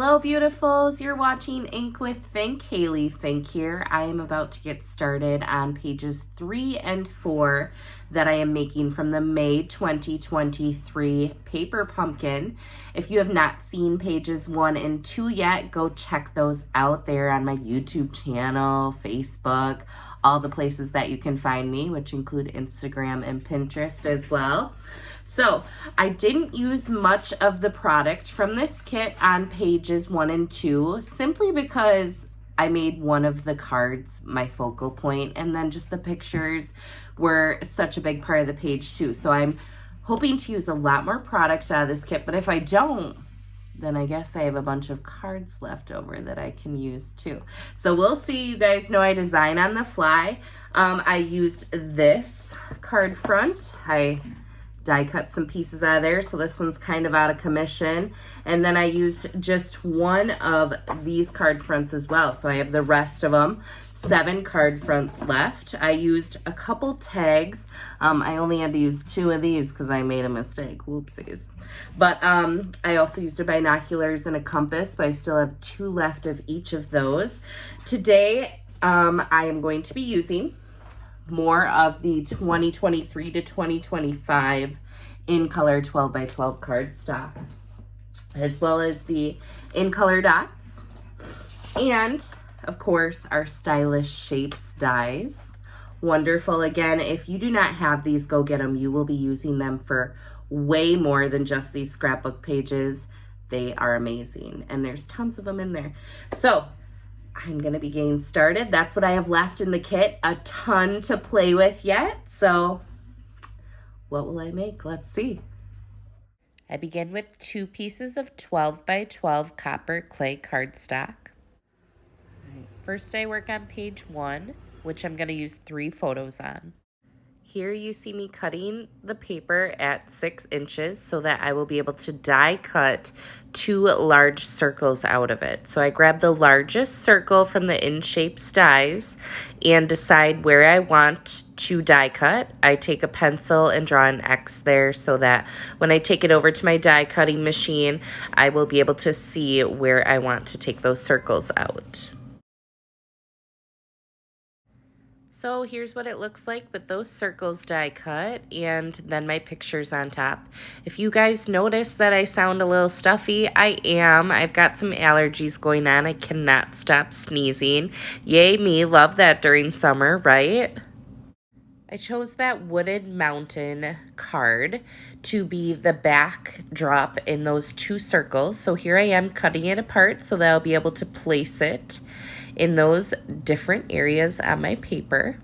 Hello, beautifuls. You're watching Ink with Fink. Haley Fink here. I am about to get started on pages 3 and 4 that I am making from the May 2023 paper pumpkin. If you have not seen pages 1 and 2 yet, go check those out there on my YouTube channel, Facebook, all the places that you can find me, which include Instagram and Pinterest as well. So I didn't use much of the product from this kit on pages 1 and 2, simply because I made one of the cards my focal point, and then just the pictures were such a big part of the page too. So I'm hoping to use a lot more product out of this kit, but if I don't, then I guess I have a bunch of cards left over that I can use too. So we'll see. You guys know I design on the fly. I used this card front. I die cut some pieces out of there, so this one's kind of out of commission. And then I used just one of these card fronts as well, so I have the rest of them. 7 card fronts left. I used a couple tags. I only had to use 2 of these because I made a mistake. Whoopsies. But I also used a binoculars and a compass, but I still have 2 left of each of those. Today, I am going to be using more of the 2023 to 2025 in color 12 by 12 cardstock, as well as the in color dots, and of course our stylish shapes dies. Wonderful. Again, if you do not have these, go get them. You will be using them for way more than just these scrapbook pages. They are amazing, and there's tons of them in there. So I'm going to be getting started. That's what I have left in the kit. A ton to play with yet. So what will I make? Let's see. I begin with 2 pieces of 12 by 12 copper clay cardstock. First, I work on page 1, which I'm going to use 3 photos on. Here you see me cutting the paper at 6 inches so that I will be able to die cut 2 large circles out of it. So I grab the largest circle from the in-shapes dies and decide where I want to die cut. I take a pencil and draw an X there so that when I take it over to my die cutting machine, I will be able to see where I want to take those circles out. So here's what it looks like with those circles die cut and then my pictures on top. If you guys notice that I sound a little stuffy, I am. I've got some allergies going on. I cannot stop sneezing. Yay me, love that during summer, right? I chose that wooded mountain card to be the backdrop in those 2 circles. So here I am cutting it apart so that I'll be able to place it in those different areas on my paper.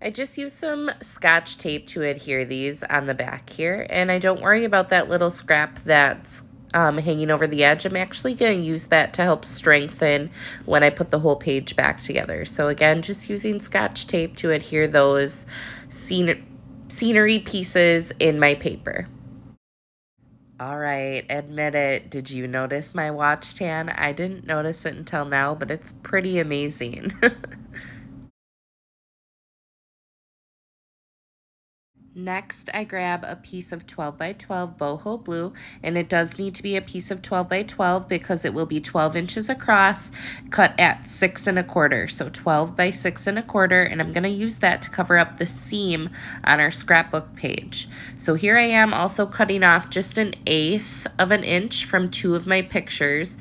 I just use some Scotch tape to adhere these on the back here, and I don't worry about that little scrap that's hanging over the edge. I'm actually going to use that to help strengthen when I put the whole page back together. So again, just using Scotch tape to adhere those scenery pieces in my paper. All right, admit it. Did you notice my watch tan? I didn't notice it until now, but it's pretty amazing. Next, I grab a piece of 12 by 12 boho blue, and it does need to be a piece of 12 by 12 because it will be 12 inches across, cut at 6 1/4. So 12 by 6 1/4, and I'm going to use that to cover up the seam on our scrapbook page. So here I am also cutting off just 1/8 of an inch from 2 of my pictures.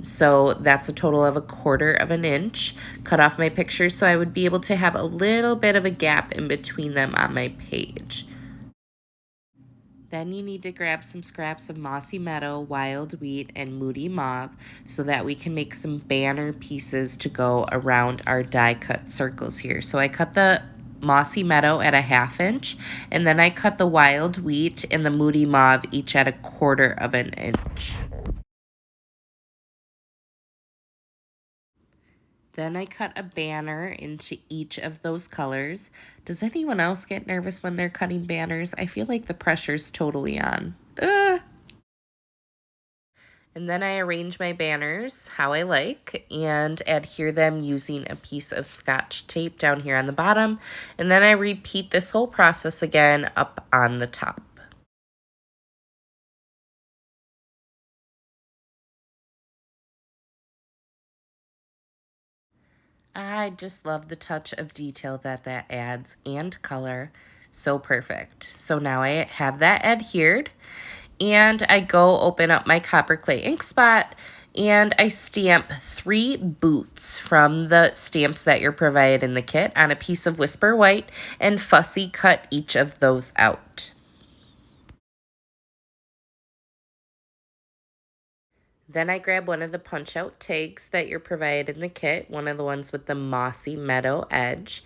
So that's a total of 1/4 inch. Cut off my pictures so I would be able to have a little bit of a gap in between them on my page. Then you need to grab some scraps of Mossy Meadow, Wild Wheat, and Moody Mauve so that we can make some banner pieces to go around our die cut circles here. So I cut the Mossy Meadow at 1/2 inch, and then I cut the Wild Wheat and the Moody Mauve each at 1/4 inch. Then I cut a banner into each of those colors. Does anyone else get nervous when they're cutting banners? I feel like the pressure's totally on. And then I arrange my banners how I like and adhere them using a piece of Scotch tape down here on the bottom. And then I repeat this whole process again up on the top. I just love the touch of detail that adds and color. So perfect. So now I have that adhered, and I go open up my copper clay ink spot and I stamp 3 boots from the stamps that you're provided in the kit on a piece of Whisper White and fussy cut each of those out. Then I grab one of the punch out tags that you're provided in the kit, one of the ones with the mossy meadow edge.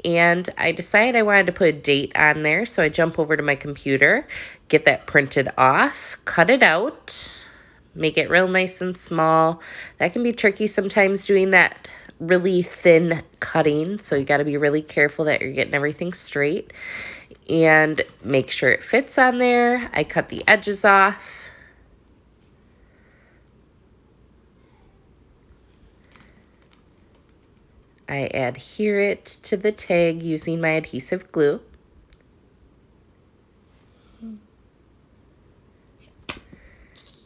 And I decided I wanted to put a date on there, so I jump over to my computer, get that printed off, cut it out, make it real nice and small. That can be tricky sometimes doing that really thin cutting, so you got to be really careful that you're getting everything straight and make sure it fits on there. I cut the edges off. I adhere it to the tag using my adhesive glue.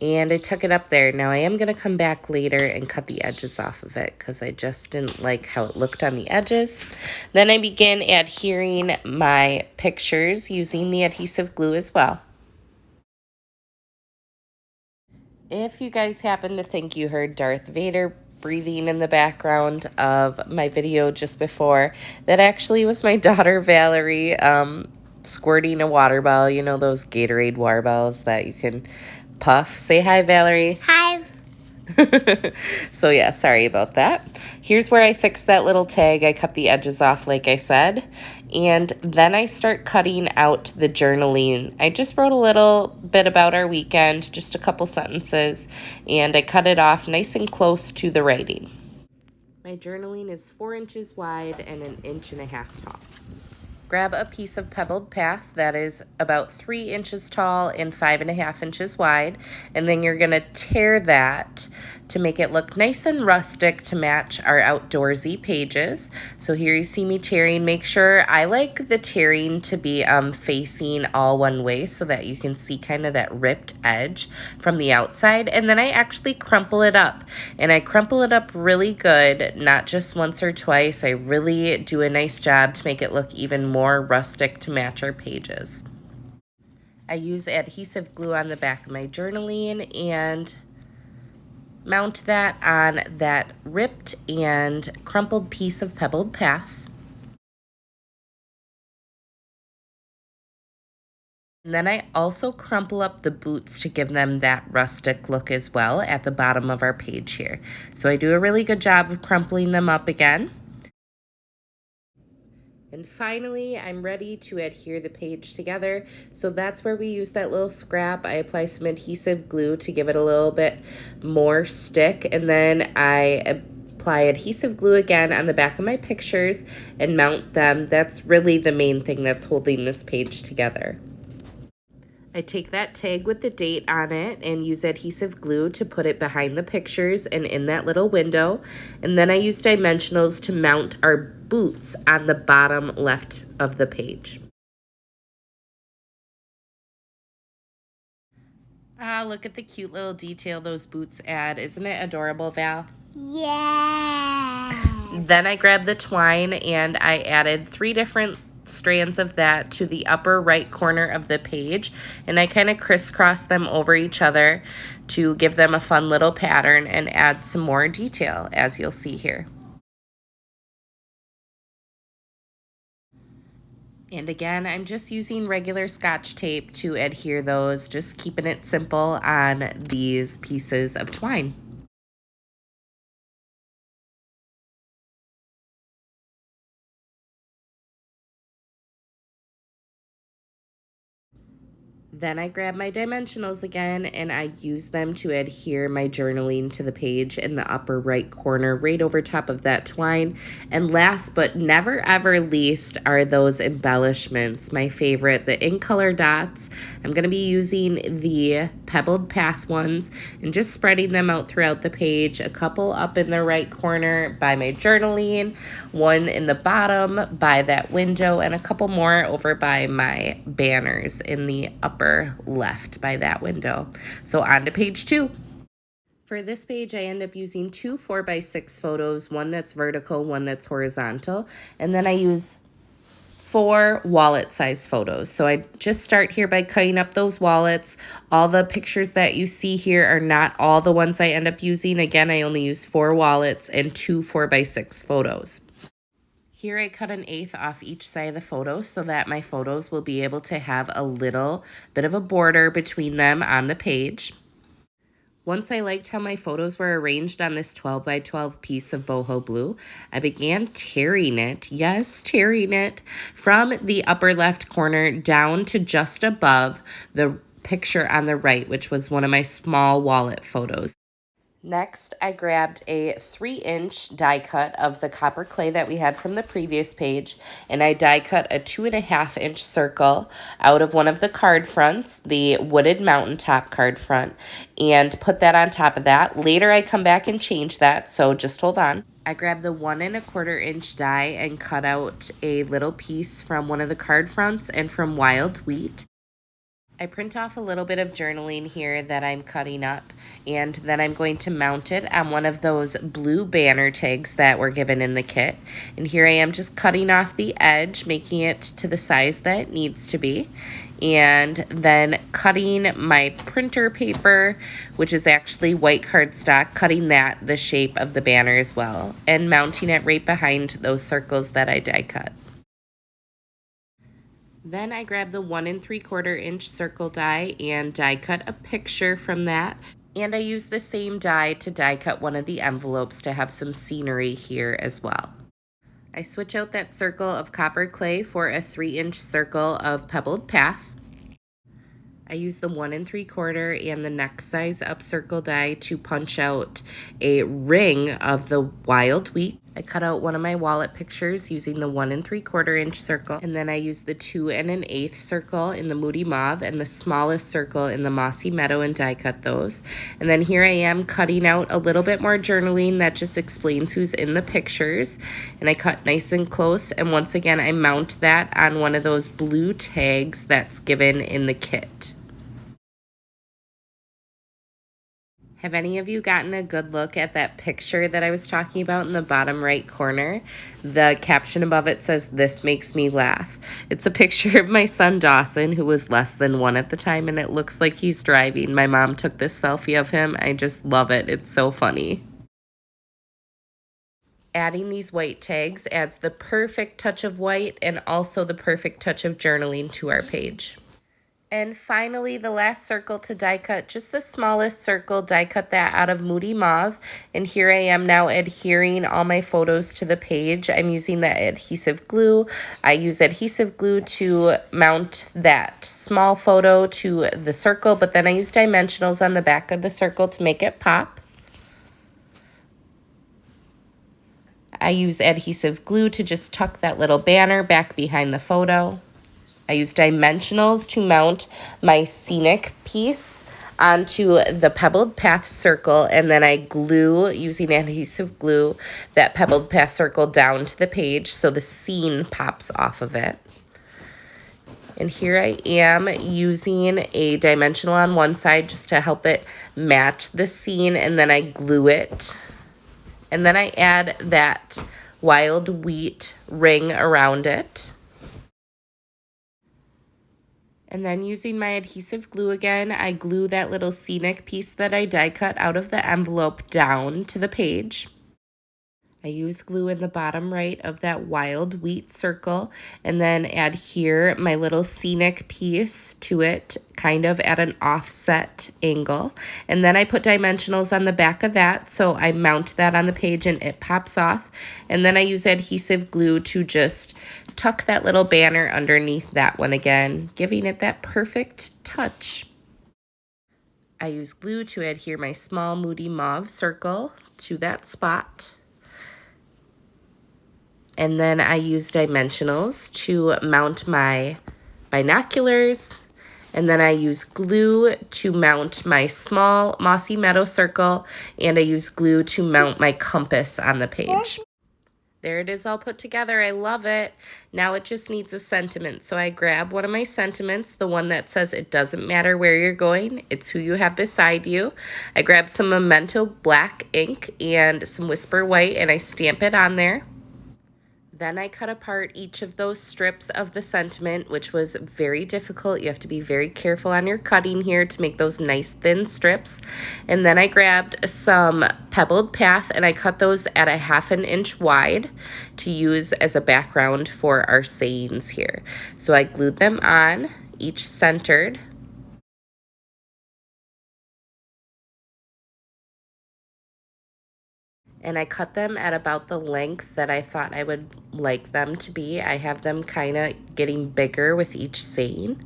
And I tuck it up there. Now I am going to come back later and cut the edges off of it because I just didn't like how it looked on the edges. Then I begin adhering my pictures using the adhesive glue as well. If you guys happen to think you heard Darth Vader breathing in the background of my video just before, that actually was my daughter Valerie squirting a water bottle. You know those Gatorade water bottles that you can puff? Say hi, Valerie. Hi. So yeah, sorry about that. Here's where I fixed that little tag. I cut the edges off like I said, and then I start cutting out the journaling. I just wrote a little bit about our weekend, just a couple sentences, and I cut it off nice and close to the writing. My journaling is 4 inches wide and 1.5 inches tall. Grab a piece of pebbled path that is about 3 inches tall and 5.5 inches wide, and then you're going to tear that to make it look nice and rustic to match our outdoorsy pages. So here you see me tearing. Make sure I like the tearing to be facing all one way so that you can see kind of that ripped edge from the outside. And then I actually crumple it up, and I crumple it up really good, not just once or twice. I really do a nice job to make it look even more rustic to match our pages. I use adhesive glue on the back of my journaling and mount that on that ripped and crumpled piece of pebbled path. And then I also crumple up the boots to give them that rustic look as well at the bottom of our page here. So I do a really good job of crumpling them up again. And finally, I'm ready to adhere the page together. So that's where we use that little scrap. I apply some adhesive glue to give it a little bit more stick. And then I apply adhesive glue again on the back of my pictures and mount them. That's really the main thing that's holding this page together. I take that tag with the date on it and use adhesive glue to put it behind the pictures and in that little window. And then I use dimensionals to mount our boots on the bottom left of the page. Ah, look at the cute little detail those boots add. Isn't it adorable, Val? Yeah. Then I grabbed the twine and I added 3 different strands of that to the upper right corner of the page, and I kind of crisscross them over each other to give them a fun little pattern and add some more detail, as you'll see here. And again, I'm just using regular Scotch tape to adhere those, just keeping it simple on these pieces of twine. Then I grab my dimensionals again and I use them to adhere my journaling to the page in the upper right corner, right over top of that twine. And last but never ever least are those embellishments, my favorite, the in color dots. I'm going to be using the pebbled path ones and just spreading them out throughout the page, a couple up in the right corner by my journaling, one in the bottom by that window, and a couple more over by my banners in the upper left by that window. So on to page 2. For this page, I end up using 2 4x6 photos, one that's vertical, one that's horizontal, and then I use 4 wallet-size photos. So I just start here by cutting up those wallets. All the pictures that you see here are not all the ones I end up using. Again, I only use 4 wallets and 2 4x6 photos. Here I cut 1/8 off each side of the photo so that my photos will be able to have a little bit of a border between them on the page. Once I liked how my photos were arranged on this 12 by 12 piece of boho blue, I began tearing it, yes, tearing it, from the upper left corner down to just above the picture on the right, which was one of my small wallet photos. Next, I grabbed a 3-inch die cut of the copper clay that we had from the previous page, and I die cut a 2.5-inch circle out of one of the card fronts, the wooded mountaintop card front, and put that on top of that. Later, I come back and change that, so just hold on. I grabbed the 1.25-inch die and cut out a little piece from one of the card fronts and from wild wheat. I print off a little bit of journaling here that I'm cutting up, and then I'm going to mount it on one of those blue banner tags that were given in the kit. And here I am just cutting off the edge, making it to the size that it needs to be, and then cutting my printer paper, which is actually white cardstock, cutting that the shape of the banner as well, and mounting it right behind those circles that I die cut. Then I grabbed the 1.75-inch circle die and die cut a picture from that. And I used the same die to die cut one of the envelopes to have some scenery here as well. I switch out that circle of copper clay for a 3-inch circle of pebbled path. I use the 1.75 and the next size up circle die to punch out a ring of the wild wheat. I cut out one of my wallet pictures using the 1.75-inch circle, and then I used the 2 1/8 circle in the moody mauve and the smallest circle in the mossy meadow and die cut those. And then here I am cutting out a little bit more journaling that just explains who's in the pictures, and I cut nice and close, and once again I mount that on one of those blue tags that's given in the kit. Have any of you gotten a good look at that picture that I was talking about in the bottom right corner? The caption above it says, "This makes me laugh." It's a picture of my son Dawson, who was less than 1 at the time, and it looks like he's driving. My mom took this selfie of him. I just love it. It's so funny. Adding these white tags adds the perfect touch of white and also the perfect touch of journaling to our page. And finally, the last circle to die cut, just the smallest circle, die cut that out of moody mauve. And here I am now adhering all my photos to the page. I'm using the adhesive glue. I use adhesive glue to mount that small photo to the circle, but then I use dimensionals on the back of the circle to make it pop. I use adhesive glue to just tuck that little banner back behind the photo. I use dimensionals to mount my scenic piece onto the pebbled path circle, and then I glue, using adhesive glue, that pebbled path circle down to the page so the scene pops off of it. And here I am using a dimensional on one side just to help it match the scene, and then I glue it. And then I add that wild wheat ring around it. And then using my adhesive glue again, I glue that little scenic piece that I die cut out of the envelope down to the page. I use glue in the bottom right of that wild wheat circle, and then adhere my little scenic piece to it, kind of at an offset angle. And then I put dimensionals on the back of that, so I mount that on the page and it pops off. And then I use adhesive glue to just tuck that little banner underneath that one again, giving it that perfect touch. I use glue to adhere my small moody mauve circle to that spot. And then I use dimensionals to mount my binoculars. And then I use glue to mount my small mossy meadow circle. And I use glue to mount my compass on the page. There it is all put together. I love it. Now it just needs a sentiment. So I grab one of my sentiments, the one that says it doesn't matter where you're going, it's who you have beside you. I grab some Memento black ink and some Whisper white and I stamp it on there. Then I cut apart each of those strips of the sentiment, which was very difficult. You have to be very careful on your cutting here to make those nice thin strips. And then I grabbed some pebbled path and I cut those at a 1/2 inch wide to use as a background for our sayings here. So I glued them on, each centered. And I cut them at about the length that I thought I would like them to be. I have them kind of getting bigger with each saying.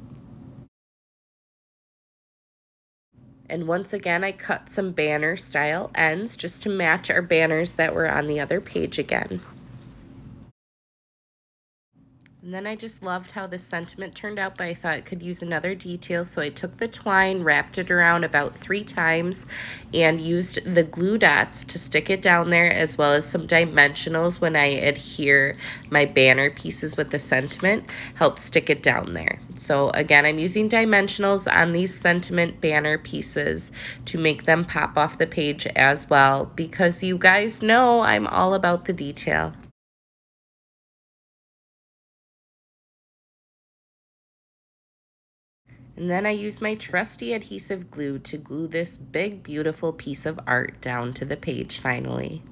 And once again, I cut some banner style ends just to match our banners that were on the other page again. And then I just loved how this sentiment turned out, but I thought it could use another detail. So I took the twine, wrapped it around about 3 times, and used the glue dots to stick it down there, as well as some dimensionals when I adhere my banner pieces with the sentiment, help stick it down there. So again, I'm using dimensionals on these sentiment banner pieces to make them pop off the page as well, because you guys know I'm all about the detail. And then I use my trusty adhesive glue to glue this big, beautiful piece of art down to the page finally.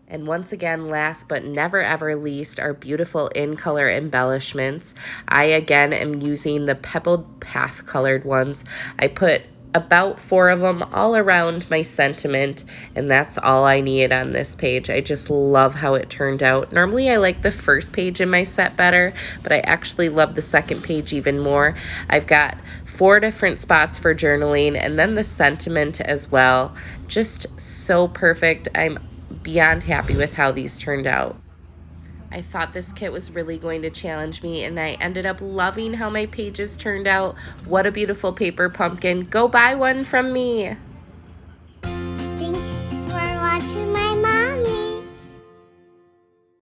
And once again, last but never ever least, our beautiful in-color embellishments. I again am using the pebbled path colored ones. I put about 4 of them all around my sentiment, and that's all I need on this page. I just love how it turned out. Normally I like the first page in my set better, but I actually love the second page even more. I've got 4 different spots for journaling and then the sentiment as well. Just so perfect. I'm beyond happy with how these turned out. I thought this kit was really going to challenge me, and I ended up loving how my pages turned out. What a beautiful paper pumpkin. Go buy one from me.